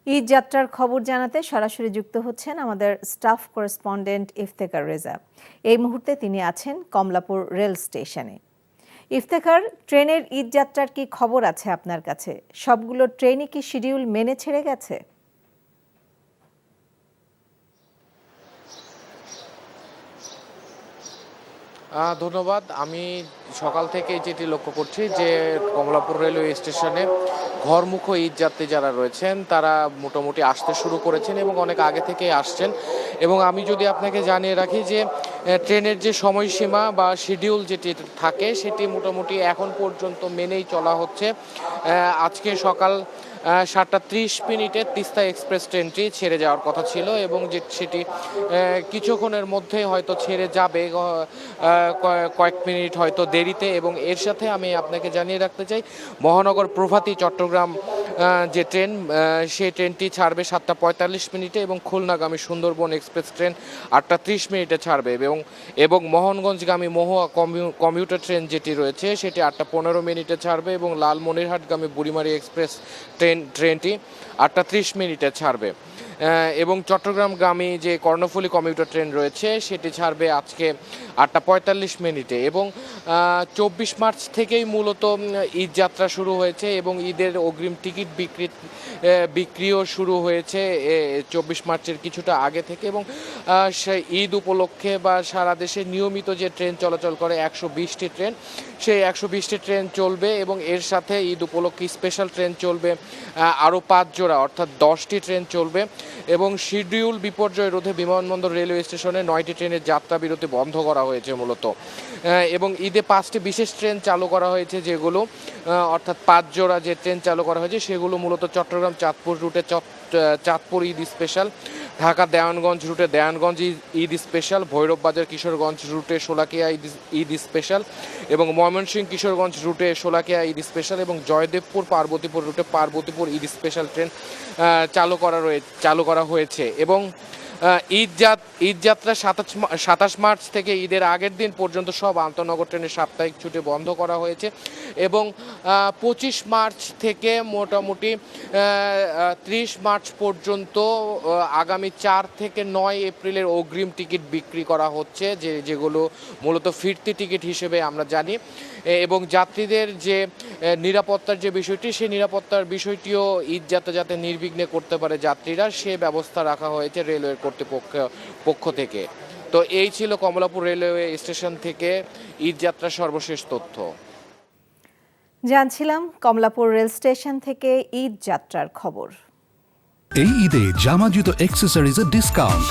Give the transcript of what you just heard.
ঈদ যাত্রার খবর জানাতে সরাসরি যুক্ত হচ্ছেন আমাদের স্টাফ করেসপন্ডেন্ট ইফতেখার রেজা। এই মুহূর্তে তিনি আছেন কমলাপুর রেল স্টেশনে। ইফতেখার, ট্রেনের ঈদ যাত্রার কি খবর আছে আপনার কাছে? সবগুলো ট্রেনই কি শিডিউল মেনে ছেড়ে গেছে? ধন্যবাদ। আমি সকাল থেকেই যেটি লক্ষ্য করছি যে কমলাপুর রেলওয়ে স্টেশনে ঘরমুখো ঈদযাত্রী যারা রয়েছেন তারা মোটামুটি আসতে শুরু করেছেন এবং অনেক আগে থেকেই আসছেন। এবং আমি যদি আপনাকে জানিয়ে রাখি যে ট্রেনের যে সময়সীমা বা শিডিউল যেটি থাকে সেটি মোটামুটি এখন পর্যন্ত মেনেই চলা হচ্ছে। আজকে সকাল 7:30 তিস্তা এক্সপ্রেস ট্রেনটি ছেড়ে যাওয়ার কথা ছিল এবং সেটি কিছুক্ষণের মধ্যেই হয়তো ছেড়ে যাবে, কয়েক মিনিট হয়তো দেরিতে। এবং এর সাথে আমি আপনাকে জানিয়ে রাখতে চাই মহানগর প্রভাতী চট্টগ্রাম যে ট্রেন, সেই ট্রেনটি ছাড়বে 7:45 এবং খুলনাগামী সুন্দরবন এক্সপ্রেস ট্রেন 8:30 ছাড়বে এবং মোহনগঞ্জগামী মহুয়া কমিউটার ট্রেন যেটি রয়েছে সেটি 8:15 ছাড়বে এবং লালমনিরহাটগামী বুড়িমারি এক্সপ্রেস ট্রেনটি 8:30 ছাড়বে। এবং চট্টগ্রামগামী যে কর্ণফুলী কমিউটার ট্রেন রয়েছে সেটি ছাড়বে আজকে 8:45 এবং 24 মার্চ থেকেই মূলত ঈদ যাত্রা শুরু হয়েছে এবং ঈদের অগ্রিম টিকিট বিক্রিও শুরু হয়েছে 24 মার্চের কিছুটা আগে থেকে। এবং সেই ঈদ উপলক্ষে বা সারা দেশে নিয়মিত যে ট্রেন চলাচল করে 120টি ট্রেন, সেই 120টি ট্রেন চলবে এবং এর সাথে ঈদ উপলক্ষে স্পেশাল ট্রেন চলবে আরও 5 জোড়া, অর্থাৎ 10টি ট্রেন চলবে। এবং শিডিউল বিপর্যয় রোধে বিমানবন্দর রেলওয়ে স্টেশনে 9টি ট্রেনের যাত্রা বিরতি বন্ধ করা হয়েছে মূলত। এবং ঈদে 5টি বিশেষ ট্রেন চালু করা হয়েছে, যেগুলো অর্থাৎ 5 জোড়া যে ট্রেন চালু করা হয়েছে সেগুলো মূলত চট্টগ্রাম চাঁদপুর রুটে চাঁদপুর ঈদ স্পেশাল, ঢাকা দেওয়ানগঞ্জ রুটে দেওয়ানগঞ্জ ঈদ স্পেশাল, ভৈরব বাজার কিশোরগঞ্জ রুটে শোলাকিয়া ঈদ স্পেশাল এবং ময়মনসিংহ কিশোরগঞ্জ রুটে শোলাকিয়া ঈদ স্পেশাল এবং জয়দেবপুর পার্বতীপুর রুটে পার্বতীপুর ঈদ স্পেশাল ট্রেন চালু করা হয়েছে। এবং ঈদ যাত্রা 27 মার্চ থেকে ঈদের আগের দিন পর্যন্ত সব আন্তনগর ট্রেনের সাপ্তাহিক ছুটি বন্ধ করা হয়েছে এবং 25 মার্চ থেকে মোটামুটি 30 মার্চ পর্যন্ত আগামী 4 থেকে 9 এপ্রিলের অগ্রিম টিকিট বিক্রি করা হচ্ছে, যেগুলো মূলত ফিরতি টিকিট হিসেবে আমরা জানি। এবং যাত্রীদের যে নিরাপত্তার যে বিষয়টি, সেই নিরাপত্তার বিষয়টিও ঈদ যাত্রা যাতে নির্বিঘ্নে করতে পারে যাত্রীরা, সে ব্যবস্থা রাখা হয়েছে রেলওয়ের পক্ষ থেকে। তো এই ছিল কমলাপুর রেলওয়ে স্টেশন থেকে ঈদ যাত্রার সর্বশেষ তথ্য। জানছিলাম কমলাপুর রেল স্টেশন থেকে ঈদ যাত্রার খবর। এই ঈদে জামা জুতো অ্যাক্সেসরিজের ডিসকাউন্ট।